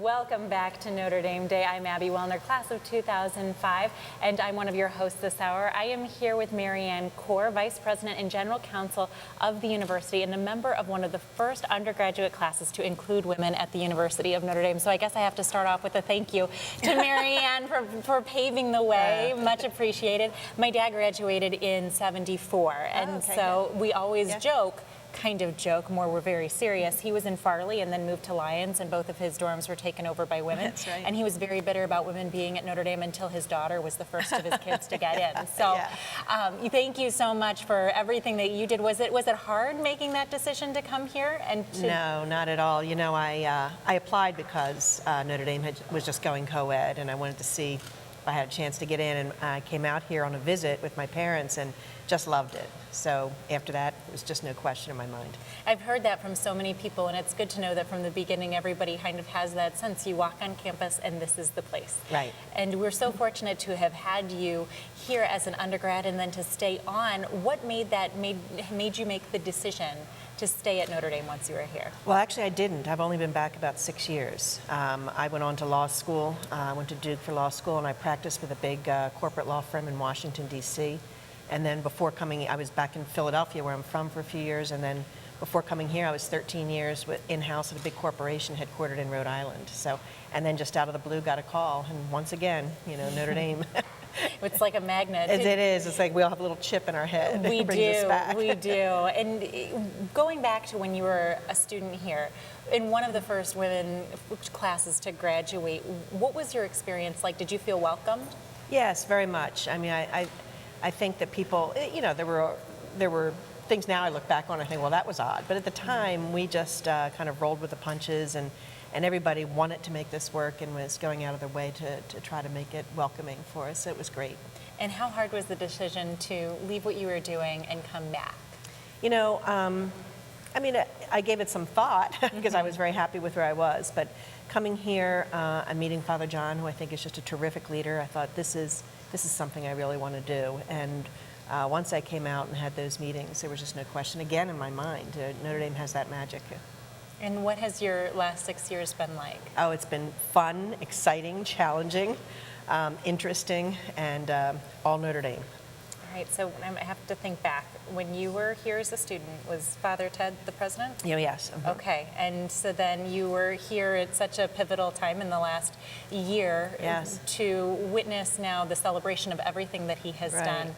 Welcome back to Notre Dame Day. I'm Abby Wellner, class of 2005, and I'm one of your hosts this hour. I am here with Marianne Corr, Vice President and General Counsel of the University, and a member of one of the first undergraduate classes to include women at the University of Notre Dame. So I guess I have to start off with a thank you to Marianne for paving the way. Much appreciated. My dad graduated in '74, and so we always joke, more we're very serious. He was in Farley and then moved to Lyons, and both of his dorms were taken over by women. That's right. And he was very bitter about women being at Notre Dame until his daughter was the first of his kids to get in. So thank you so much for everything that you did. Was it hard making that decision to come here? No, not at all. You know, I applied because Notre Dame was just going co-ed, and I wanted to see if I had a chance to get in, and I came out here on a visit with my parents and just loved it. So after that, it was just no question in my mind. I've heard that from so many people, and it's good to know that from the beginning, everybody kind of has that sense. You walk on campus, and this is the place. Right. And we're so fortunate to have had you here as an undergrad, and then to stay on. What made you make the decision to stay at Notre Dame once you were here? Well, actually, I didn't. I've only been back about 6 years. I went on to law school. I went to Duke for law school, and I practiced with a big corporate law firm in Washington, D.C. And then before coming, I was back in Philadelphia, where I'm from, for a few years. And then before coming here, I was 13 years in-house at a big corporation headquartered in Rhode Island. So, and then just out of the blue, got a call. And once again, you know, Notre Dame. It's like a magnet. It is. It's like we all have a little chip in our head. We that brings us back. We do. And going back to when you were a student here, in one of the first women classes to graduate, what was your experience like? Did you feel welcomed? Yes, very much. I mean, I think that people, you know, there were things now I look back on and I think, well, that was odd. But at the time, we just kind of rolled with the punches, and everybody wanted to make this work and was going out of their way to try to make it welcoming for us. It was great. And how hard was the decision to leave what you were doing and come back? You know, I mean, I gave it some thought because I was very happy with where I was. But coming here and meeting Father John, who I think is just a terrific leader, I thought this is something I really want to do. And once I came out and had those meetings, there was just no question again in my mind. Notre Dame has that magic. And what has your last 6 years been like? Oh, it's been fun, exciting, challenging, interesting, and all Notre Dame. All right, so I have to think back. When you were here as a student, was Father Ted the president? Oh, yes. Okay, and so then you were here at such a pivotal time in the last year to witness now the celebration of everything that he has done.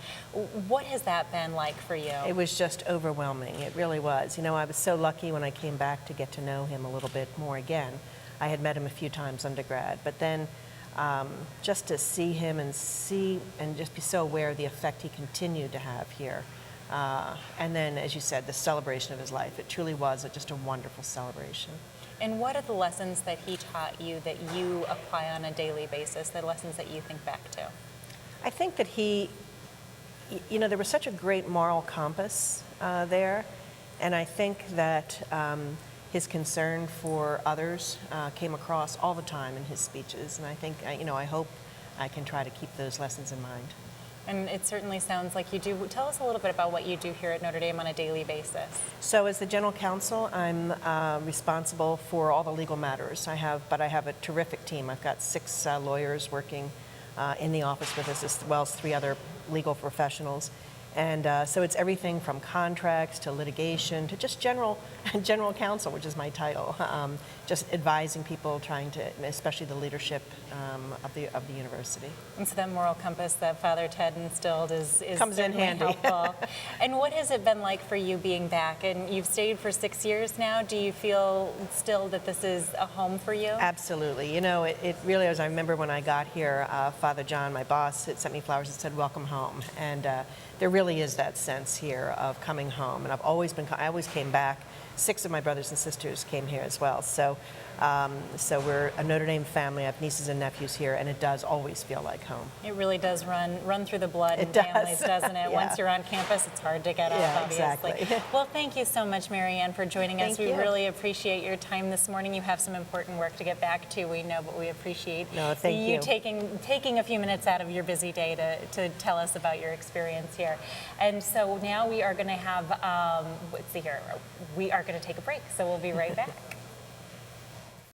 What has that been like for you? It was just overwhelming. It really was. You know, I was so lucky when I came back to get to know him a little bit more again. I had met him a few times undergrad, but then just to see him and just be so aware of the effect he continued to have here. And then, as you said, the celebration of his life. It truly was just a wonderful celebration. And what are the lessons that he taught you that you apply on a daily basis, the lessons that you think back to? I think that he, you know, there was such a great moral compass there. And I think that his concern for others came across all the time in his speeches. And I think, you know, I hope I can try to keep those lessons in mind. And it certainly sounds like you do. Tell us a little bit about what you do here at Notre Dame on a daily basis. So as the general counsel, I'm responsible for all the legal matters. But I have a terrific team. I've got 6 lawyers working in the office with us, as well as 3 other legal professionals. And so it's everything from contracts to litigation to just general counsel, which is my title. Just advising people, trying to, especially the leadership of the university. And so that moral compass that Father Ted instilled is comes in handy. Helpful. And what has it been like for you being back? And you've stayed for 6 years now. Do you feel still that this is a home for you? Absolutely. You know, it really is. I remember when I got here, Father John, my boss, had sent me flowers and said, "Welcome home." And there really is that sense here of coming home. And I always came back. 6 of my brothers and sisters came here as well. So we're a Notre Dame family. I have nieces and nephews here, and it does always feel like home. It really does run through the blood in does. families, doesn't it? Once you're on campus, it's hard to get off, obviously. Exactly. Well, thank you so much, Marianne, for joining us. We really appreciate your time this morning. You have some important work to get back to, we know, but we appreciate you taking a few minutes out of your busy day to tell us about your experience here. And so now we are going to have, let's see here, we are going to take a break, so we'll be right back.